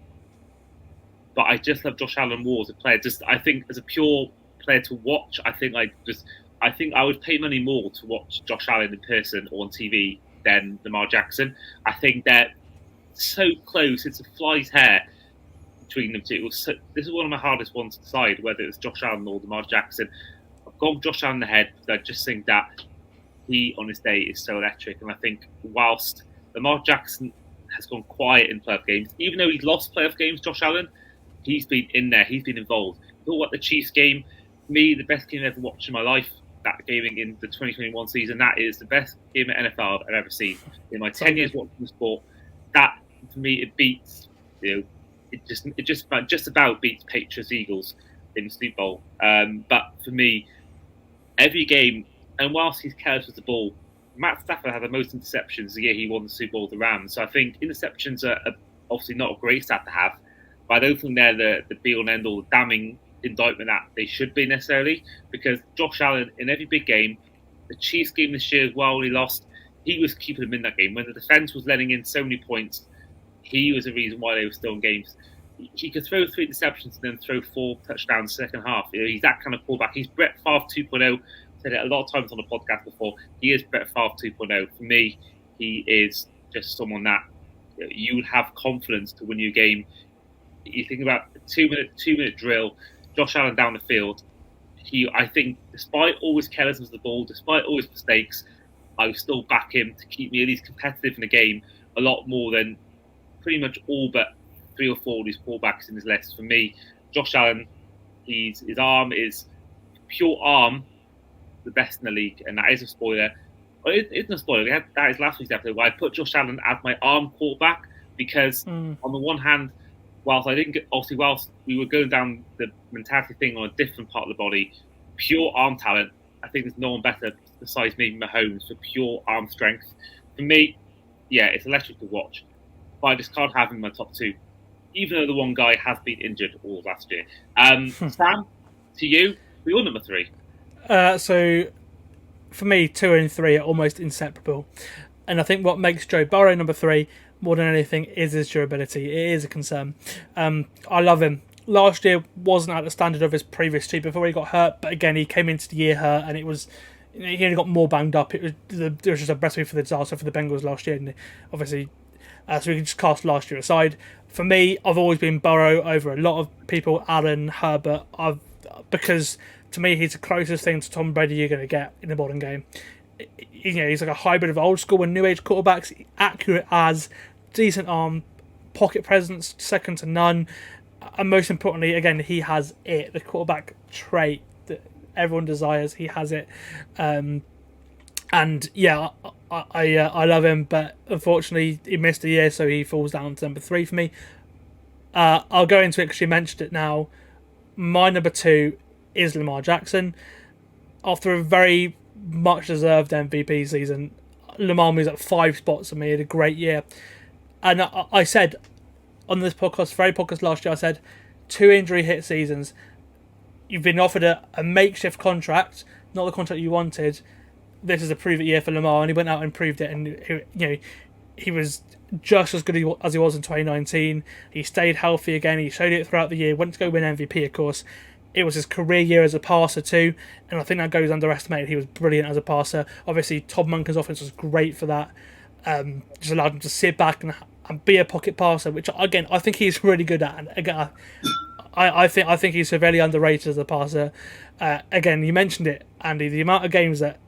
But I just love Josh Allen more as a player. I think as a pure player to watch, I think I would pay money more to watch Josh Allen in person or on TV than Lamar Jackson. I think they're so close. It's a fly's hair between them two. This is one of my hardest ones to decide whether it's Josh Allen or Lamar Jackson. I've gone Josh Allen ahead because I just think that he, on his day, is so electric. And I think whilst Lamar Jackson has gone quiet in playoff games, even though he's lost playoff games, Josh Allen, he's been in there. He's been involved. Talk about the Chiefs game. For me, the best game I've ever watched in my life, that game in the 2021 season, that is the best game at NFL I've ever seen. In my 10 years watching the sport, that, for me, it beats, it just about beats Patriots Eagles in the Super Bowl. But for me, every game, and whilst he's careless with the ball, Matt Stafford had the most interceptions the year he won the Super Bowl with the Rams. So I think interceptions are obviously not a great stat to have, but I don't think they're the be-all and end-all, the damning indictment that they should be necessarily, because Josh Allen, in every big game, the Chiefs game this year as well, he lost, he was keeping them in that game. When the defence was letting in so many points, he was the reason why they were still in games. He could throw 3 interceptions and then throw 4 touchdowns second half. He's that kind of quarterback. He's Brett Favre 2.0. Said it a lot of times on the podcast before. He is Brett Favre 2.0. For me, he is just someone that you would have confidence to win your game. You think about a 2-minute drill, Josh Allen down the field, I think, despite all his carelessness of the ball, despite all his mistakes, I would still back him to keep me at least competitive in the game a lot more than pretty much all but 3 or 4 of these quarterbacks in this list. For me, Josh Allen, his arm is pure arm, the best in the league, and that is a spoiler. Well, it isn't a spoiler. That is last week's episode where I put Josh Allen as my arm quarterback because on the one hand, whilst we were going down the mentality thing on a different part of the body, pure arm talent, I think there's no one better besides maybe Mahomes for pure arm strength. For me, yeah, it's electric to watch, but I just can't have him in my top 2, even though the one guy has been injured all last year. Sam, to you, for your number 3. So, for me, 2 and 3 are almost inseparable. And I think what makes Joe Burrow number 3 more than anything is his durability. It is a concern. I love him. Last year wasn't at the standard of his previous year before he got hurt, but again, he came into the year hurt, and it was, he only got more banged up. It was just a recipe for the disaster for the Bengals last year, and obviously, so we can just cast last year aside. For me, I've always been Burrow over a lot of people, Allen, Herbert, because to me, he's the closest thing to Tom Brady you're going to get in the modern game. He's like a hybrid of old school and new age quarterbacks, accurate as, decent arm, pocket presence, second to none. And most importantly, again, he has it, the quarterback trait that everyone desires. He has it, and yeah, I love him, but unfortunately, he missed a year, so he falls down to number 3 for me. I'll go into it because you mentioned it now. My number 2 is Lamar Jackson. After a very much deserved MVP season, Lamar moves up 5 spots for me. He had a great year, and I said on this podcast, very podcast last year, I said 2 injury hit seasons. You've been offered a makeshift contract, not the contract you wanted. This is a prove it year for Lamar, and he went out and proved it. And he was just as good as he was in 2019. He stayed healthy again. He showed it throughout the year. Went to go win MVP, of course. It was his career year as a passer too, and I think that goes underestimated. He was brilliant as a passer. Obviously, Todd Monken's offense was great for that. Just allowed him to sit back and be a pocket passer, which again I think he's really good at. And again, I think he's severely underrated as a passer. Again, you mentioned it, Andy. The amount of games that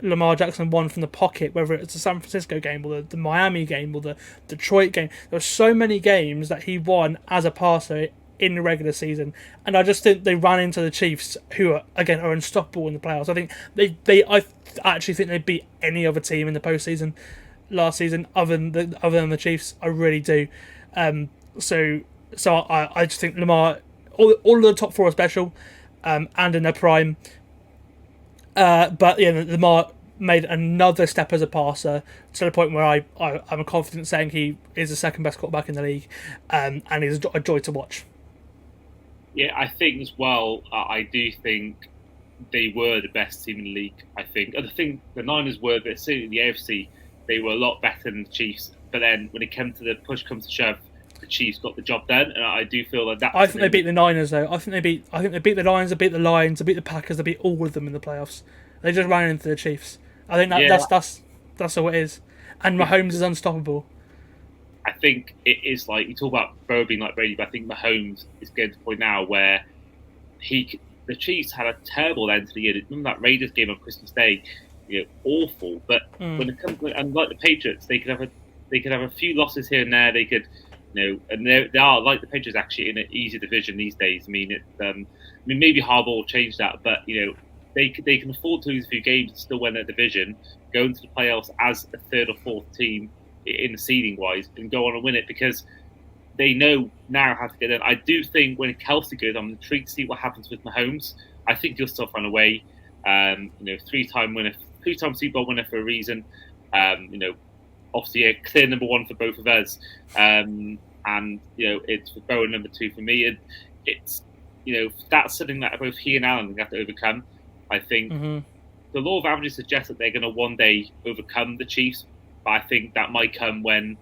Lamar Jackson won from the pocket, whether it's the San Francisco game or the Miami game or the Detroit game, there were so mmany games that he won as a passer in the regular season, and I just think they ran into the Chiefs, who are unstoppable in the playoffs. I think I actually think they beat any other team in the postseason last season, other than the Chiefs. I really do. So I just think Lamar, all of the top 4 are special, and in their prime. But yeah, Lamar made another step as a passer to the point where I'm confident saying he is the second best quarterback in the league, and he's a joy to watch. Yeah, I think as well. I do think they were the best team in the league. I think the Niners were, but certainly in the AFC, they were a lot better than the Chiefs. But then when it came to the push comes to shove, the Chiefs got the job done, and I do feel that. I think they beat the Niners though. I think they beat the Lions, they beat the Lions, they beat the Packers, they beat all of them in the playoffs. They just ran into the Chiefs. I think that's how it is. And Mahomes is unstoppable. I think it is like, you talk about Burrow being like Brady, but I think Mahomes is getting to the point now where the Chiefs had a terrible end to the year. Remember that Raiders game on Christmas Day? Awful. But when it comes, and like the Patriots, they could have a few losses here and there. They could, and they are like the Patriots actually in an easy division these days. I mean, maybe Harbaugh will change that, but they can afford to lose a few games and still win their division, go into the playoffs as a 3rd or 4th team in the seeding wise, and go on and win it because they know now how to get in. I do think when Kelsey goes, I'm intrigued to see what happens with Mahomes. I think he'll still find a way. 3-time winner, 3-time Super Bowl winner for a reason. Obviously a clear number 1 for both of us. It's for Bowen number 2 for me. It's that's something that both he and Allen have to overcome. I think the law of averages suggests that they're going to one day overcome the Chiefs, but I think that might come when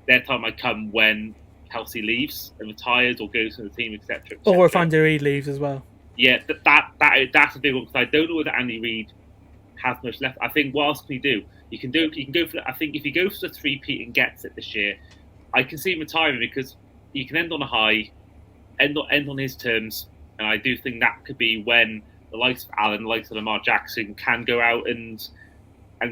their time might come when Kelsey leaves and retires or goes to the team, etc. Or if Andy Reid leaves as well. Yeah, that's a big one because I don't know whether Andy Reid has much left. I think what else can he do? You can go for. I think if he goes for the 3-peat and gets it this year, I can see him retiring because he can end on a high, end on his terms. And I do think that could be when the likes of Allen, the likes of Lamar Jackson can go out and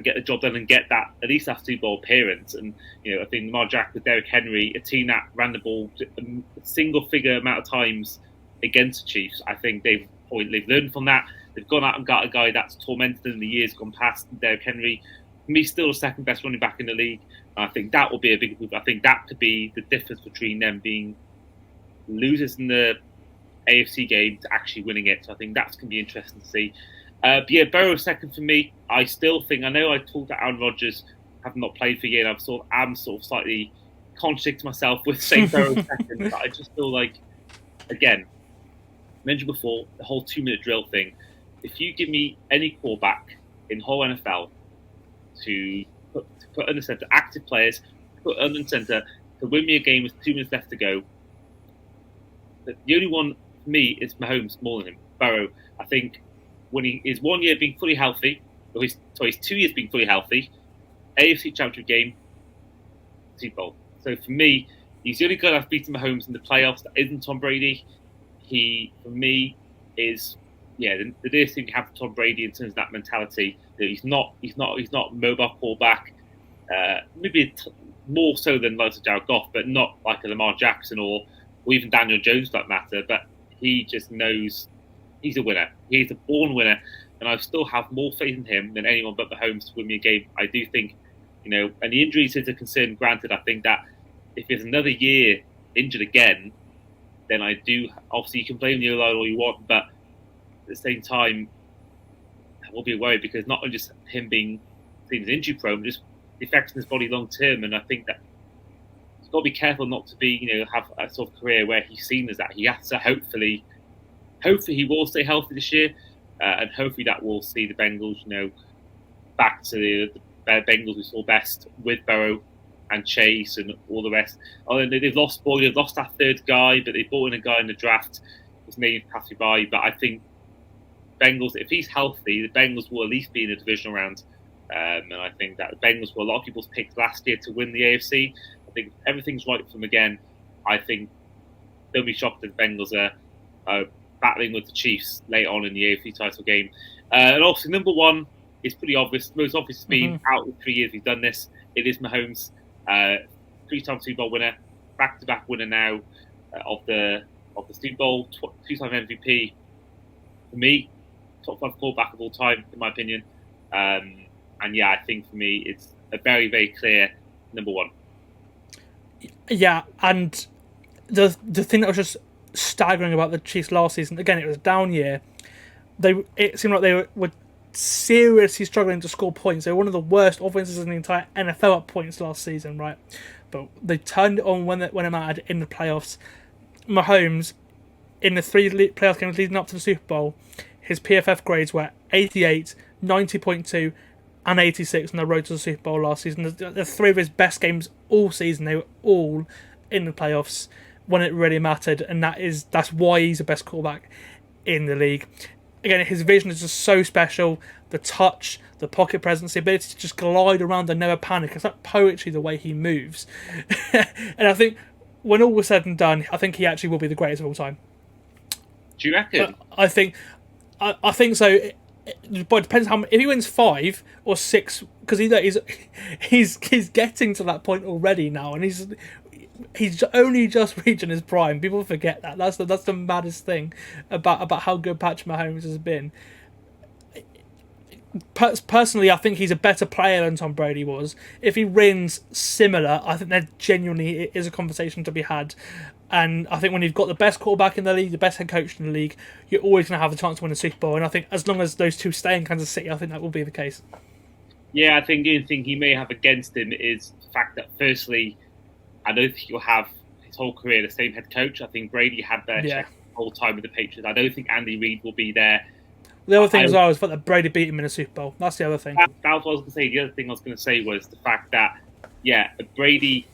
get the job done and get that at least that Super Bowl appearance. And I think Lamar Jackson with Derrick Henry, a team that ran the ball a single figure amount of times against the Chiefs, I think they've learned from that. They've gone out and got a guy that's tormented them in the years gone past. Derrick Henry, for me, still the second best running back in the league. And I think that will be a big move. I think that could be the difference between them being losers in the AFC game to actually winning it. So I think that's going to be interesting to see. But yeah, Burrow second for me. I still think, I know I talked about Aaron Rodgers having not played for a year, and I'm sort of slightly contradicting myself with saying Burrow second, but I just feel like, again, mentioned before, the whole 2-minute drill thing. If you give me any quarterback in the whole NFL to put under center, active players, put under center, to win me a game with 2 minutes left to go, the only one for me is Mahomes more than him. Burrow, I think, when he is 1 year being fully healthy, or he's 2 years being fully healthy, AFC Championship game, Super Bowl. So for me, he's the only guy that's beaten Mahomes in the playoffs that isn't Tom Brady. He, for me, is the dearest thing to have Tom Brady in terms of that mentality. That he's not a mobile quarterback. Maybe more so than like Jared Goff, but not like a Lamar Jackson or even Daniel Jones for that matter. But he just knows he's a winner. He's a born winner, and I still have more faith in him than anyone but Mahomes to win me a game. I do think, and the injuries is a concern. Granted, I think that if there's another year injured again, then I do. Obviously, you can blame the O-line all you want, but at the same time, I will be worried because not only just him being seen as injury prone, just the effects on his body long term. And I think that he's got to be careful not to be, have a sort of career where he's seen as that. He has to hopefully he will stay healthy this year, and hopefully that will see the Bengals, back to the Bengals we saw best with Burrow and Chase and all the rest. They've lost that third guy, but they brought in a guy in the draft. His name passed me by, but I think Bengals, if he's healthy, the Bengals will at least be in the divisional round. And I think that the Bengals were a lot of people's picks last year to win the AFC. I think if everything's right for them again, I think they'll be shocked if the Bengals are battling with the Chiefs later on in the AFC title game. And obviously, number one is pretty obvious. Most obvious has been out in 3 years we've done this. It is Mahomes, 3-time Super Bowl winner, back-to-back winner now of the Super Bowl, 2-time MVP. For me, top 5 quarterback of all time, in my opinion. And yeah, I think for me, it's a very, very clear number one. Yeah, and the thing that was just staggering about the Chiefs last season, again, it was a down year. It seemed like they were seriously struggling to score points. They were one of the worst offenses in the entire NFL at points last season, right? But they turned it on when it mattered in the playoffs. Mahomes, in the 3 playoff games leading up to the Super Bowl, his PFF grades were 88, 90.2, and 86 on the road to the Super Bowl last season. The 3 of his best games all season, they were all in the playoffs when it really mattered, and that's why he's the best quarterback in the league. Again, his vision is just so special. The touch, the pocket presence, the ability to just glide around and never panic. It's like poetry the way he moves. And I think when all was said and done, I think he actually will be the greatest of all time. Do you reckon? I think so. But it depends if he wins 5 or 6, because he's getting to that point already now, and he's only just reaching his prime. People forget that. That's the maddest thing about how good Patrick Mahomes has been. Personally, I think he's a better player than Tom Brady was. If he wins similar, I think there genuinely is a conversation to be had. And I think when you've got the best quarterback in the league, the best head coach in the league, you're always going to have a chance to win a Super Bowl. And I think as long as those two stay in Kansas City, I think that will be the case. Yeah, I think the only thing he may have against him is the fact that, firstly, I don't think he'll have his whole career the same head coach. I think Brady had their check the whole time with the Patriots. I don't think Andy Reid will be there. The other thing as well is the fact that Brady beat him in a Super Bowl. That's the other thing. That was what I was going to say. The other thing I was going to say was the fact that, Brady,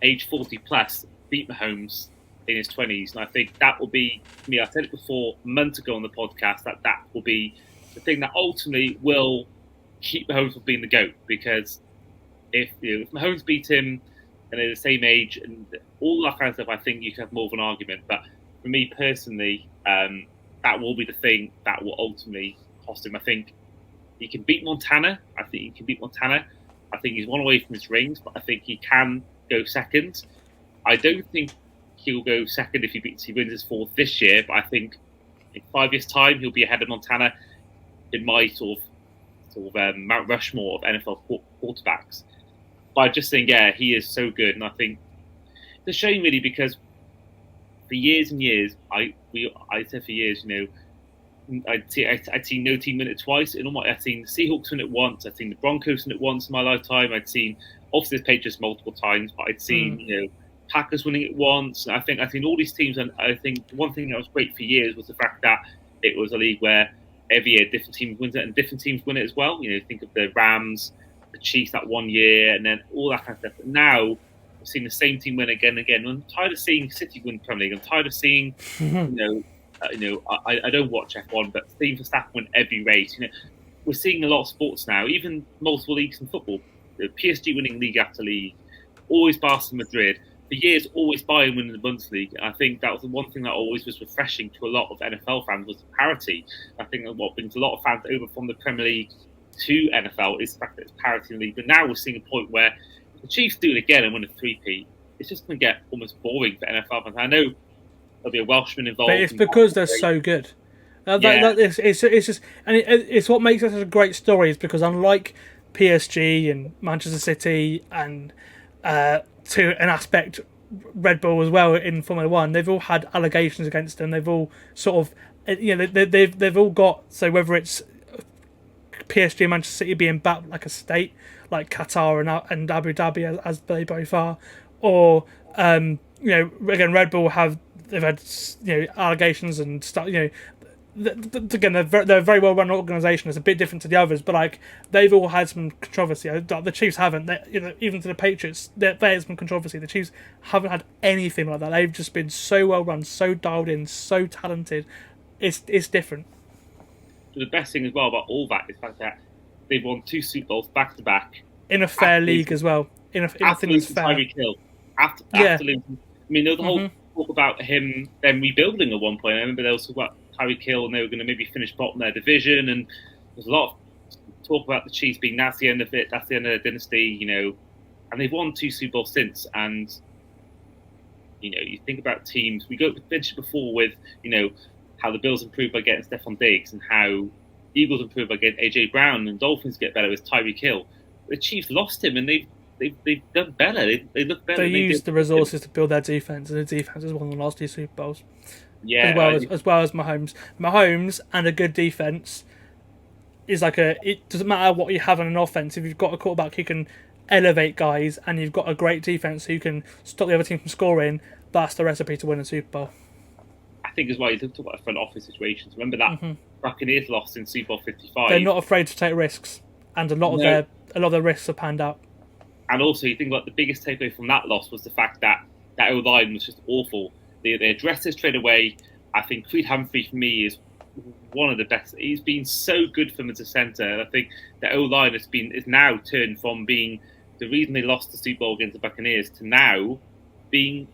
age 40 plus, beat Mahomes in his 20s. And I think that will be, I said it before months ago on the podcast, that will be the thing that ultimately will keep Mahomes from being the GOAT. Because if Mahomes beat him and they're the same age and all that kind of stuff, I think you can have more of an argument. But for me personally, that will be the thing that will ultimately cost him. I think he can beat Montana. I think he can beat Montana. I think he's one away from his rings, but I think he can go second. I don't think he'll go second if he wins his fourth this year, but I think in 5 years' time he'll be ahead of Montana in my sort of Mount Rushmore of NFL quarterbacks. But I just think, yeah, he is so good, and I think it's a shame really because for years and years, I said for years, I'd seen no team win it twice. I'd seen the Seahawks win it once. I'd seen the Broncos win it once in my lifetime. I'd seen obviously the Patriots multiple times, but I'd seen Packers winning it once. I think I've seen all these teams, and I think one thing that was great for years was the fact that it was a league where every year different teams win it and different teams win it as well. Think of the Rams, the Chiefs that one year, and then all that kind of stuff. But now we've seen the same team win again and again. I'm tired of seeing City win Premier League. I'm tired of seeing, I don't watch F1, but seeing Verstappen win every race. We're seeing a lot of sports now, even multiple leagues in football. PSG winning league after league, always Barca Madrid. For years, always Bayern winning the Bundesliga. And I think that was the one thing that always was refreshing to a lot of NFL fans was the parity. I think that what brings a lot of fans over from the Premier League to NFL is the fact that it's parity in the league. But now we're seeing a point where if the Chiefs do it again and win a three-peat, it's just going to get almost boring for NFL fans. I know there'll be a Welshman involved. But it's because they're so good. It's just, and it's what makes it such a great story is because unlike PSG and Manchester City and to an aspect Red Bull as well in Formula One, they've all had allegations against them. They've all sort of, they've all got, so whether it's PSG and Manchester City being backed like a state, like Qatar and Abu Dhabi as they both are, or again Red Bull they've had allegations and stuff. Again, they're a very well run organisation. It's a bit different to the others, but they've all had some controversy. The Chiefs haven't. Even to the Patriots, they had some controversy. The Chiefs haven't had anything like that. They've just been so well run, so dialed in, so talented. It's different. The best thing as well about all that is the fact that they've won 2 Super Bowls back to back in a fair league as well. In a thing that's fair. Tyreek Hill. After losing, the whole talk about him then rebuilding at one point. I remember they also talk about Tyreek Hill and they were going to maybe finish bottom of their division, and there's a lot of talk about the Chiefs being that's the end of it, that's the end of the dynasty, and they've won 2 Super Bowls since. And you think about teams, we mentioned before with how the Bills improved by getting Stephon Diggs and how Eagles improved by getting AJ Brown, and Dolphins get better with Tyreek Hill. The Chiefs lost him, and they've done better. They look better. They used the resources to build their defense, and the defense has won the last 2 Super Bowls. Yeah, as well as Mahomes. Mahomes and a good defense is it doesn't matter what you have on an offense. If you've got a quarterback who can elevate guys and you've got a great defense who can stop the other team from scoring, that's the recipe to win a Super Bowl. I think as well, you talk about front office situations. Remember that Buccaneers lost in Super Bowl 55. They're not afraid to take risks, and a lot of their risks have panned out. And also, you think about the biggest takeaway from that loss was the fact that O-line was just awful. They addressed this straight away. I think Creed Humphrey, for me, is one of the best. He's been so good for them as a centre. And I think the O-line is now turned from being the reason they lost the Super Bowl against the Buccaneers to now being,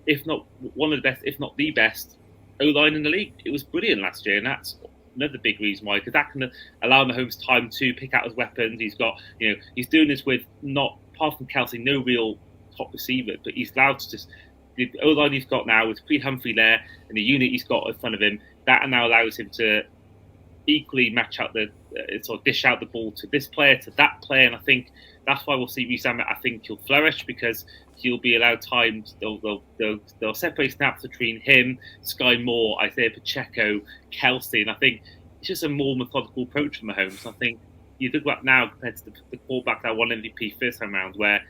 if not one of the best, if not the best O-line in the league. It was brilliant last year, and that's another big reason why, because that can allow Mahomes time to pick out his weapons. He's got, he's doing this with not, apart from Kelsey, no real top receiver, but he's allowed to just. The O-line he's got now with Creed Humphrey there and the unit he's got in front of him, that now allows him to equally match out sort of dish out the ball to this player, to that player, and I think that's why we'll see Reece Ahmed. I think he'll flourish because he'll be allowed time. They'll separate snaps between him, Sky Moore, Isaiah Pacheco, Kelsey, and I think it's just a more methodical approach from Mahomes. I think you look about now compared to the quarterback that won MVP first time round, where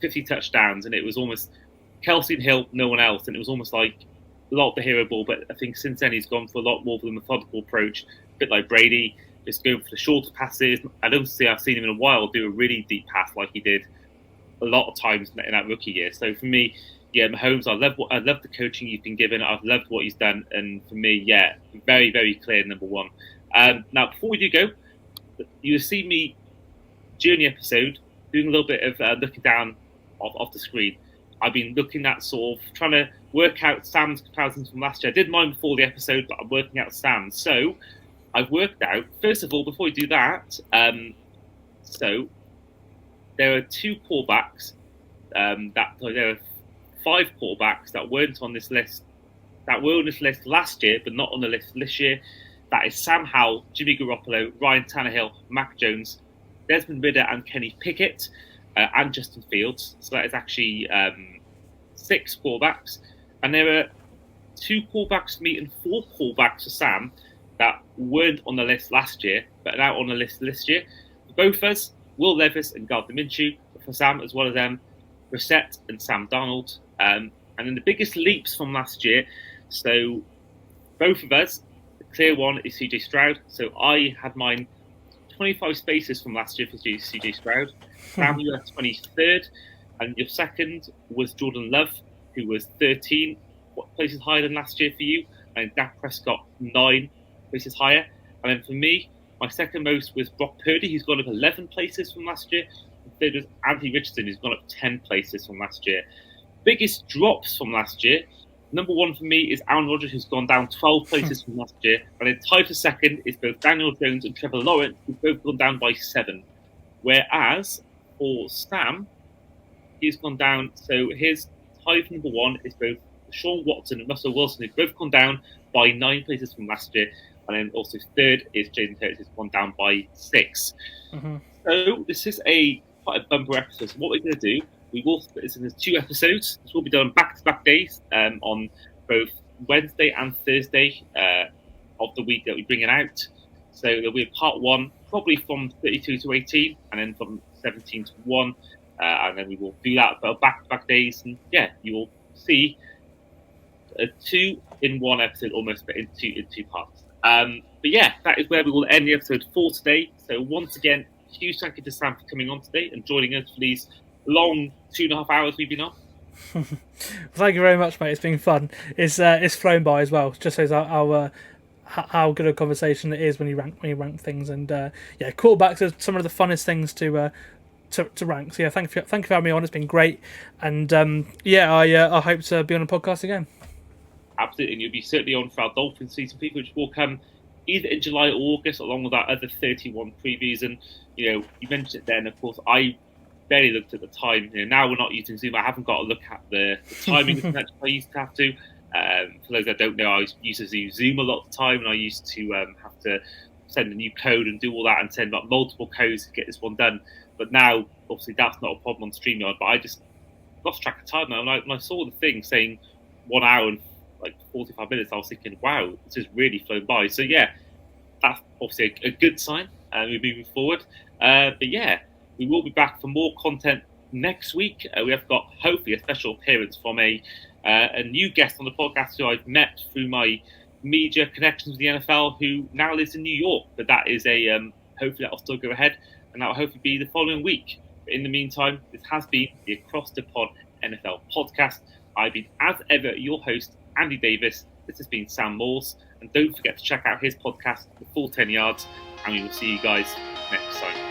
50 touchdowns, and it was almost Kelsey and Hill, no one else, and it was almost like a lot of the hero ball. But I think since then he's gone for a lot more of a methodical approach, a bit like Brady, just going for the shorter passes. I don't see I've seen him in a while do a really deep pass like he did a lot of times in that rookie year. So for me, Mahomes, I love the coaching he's been given. I've loved what he's done, and for me, very, very clear number one. Now, before we do go, you'll see me during the episode doing a little bit of looking down off the screen. I've been looking at sort of trying to work out Sam's comparisons from last year. I did mine before the episode, but I'm working out Sam's. So I've worked out, first of all, before we do that, so there are 2 quarterbacks there are 5 quarterbacks that weren't on this list, that were on this list last year, but not on the list this year. That is Sam Howell, Jimmy Garoppolo, Ryan Tannehill, Mac Jones, Desmond Ridder, and Kenny Pickett, and Justin Fields. So that is actually 6 quarterbacks. And there are 2 quarterbacks for me and 4 quarterbacks for Sam that weren't on the list last year, but are now on the list this year. For both of us, Will Levis and Gardner Minshew. For Sam, as well as Brissett and Sam Darnold. And then the biggest leaps from last year. So both of us, the clear one is CJ Stroud. So I had mine 25 spaces from last year for CJ Stroud. Sam, you had 23rd. And your second was Jordan Love, who was 13 places higher than last year for you. And Dak Prescott, 9 places higher. And then for me, my second most was Brock Purdy, who's gone up 11 places from last year. Third was Anthony Richardson, who's gone up 10 places from last year. Biggest drops from last year. Number 1 for me is Aaron Rodgers, who's gone down 12 places from last year. And then tied for second is both Daniel Jones and Trevor Lawrence, who've both gone down by 7. Whereas for Sam, he's gone down. So his tie for number 1 is both Sean Watson and Russell Wilson, who've both gone down by 9 places from last year. And then also third is Jaden Hurts, who's gone down by 6. Mm-hmm. So this is quite a bumper episode. So what we're going to do, we will split this into 2 episodes. This will be done back-to-back days on both Wednesday and Thursday of the week that we bring it out. So there'll be a part 1, probably from 32 to 18, and then from 17 to 1. And then we will do that for back-to-back days. And yeah, you will see a 2-in-1 episode almost, but in two parts. But yeah, that is where we will end the episode for today. So once again, huge thank you to Sam for coming on today and joining us for these long 2.5 hours we've been on. Well, thank you very much, mate. It's been fun. It's flown by as well. Just shows how good a conversation it is when you rank things. And yeah, quarterbacks are some of the funnest things to rank. So yeah, thank you for having me on. It's been great. And I hope to be on a podcast again. Absolutely, and you'll be certainly on for our Dolphins season preview, which will come either in July or August, along with our other 31 previews. And you mentioned it then. Of course, I barely looked at the time. Now we're not using Zoom. I haven't got to look at the timing as much as I used to have to. For those that don't know, I used to use Zoom a lot of the time, and I used to have to send a new code and do all that, and send out multiple codes to get this one done. But now, obviously, that's not a problem on StreamYard. But I just lost track of time now. And when I saw the thing saying 1 hour and 45 minutes, I was thinking, wow, this has really flown by. So yeah, that's obviously a good sign. We're moving forward. But yeah, we will be back for more content next week. We have got hopefully a special appearance from a new guest on the podcast who I've met through my media connections with the NFL, who now lives in New York. But that is hopefully that'll still go ahead, and that will hopefully be the following week. But in the meantime, this has been the Across the Pod NFL podcast. I've been, as ever, your host, Andy Davis. This has been Sam Moores, and don't forget to check out his podcast, The Full 10 Yards, and we will see you guys next time.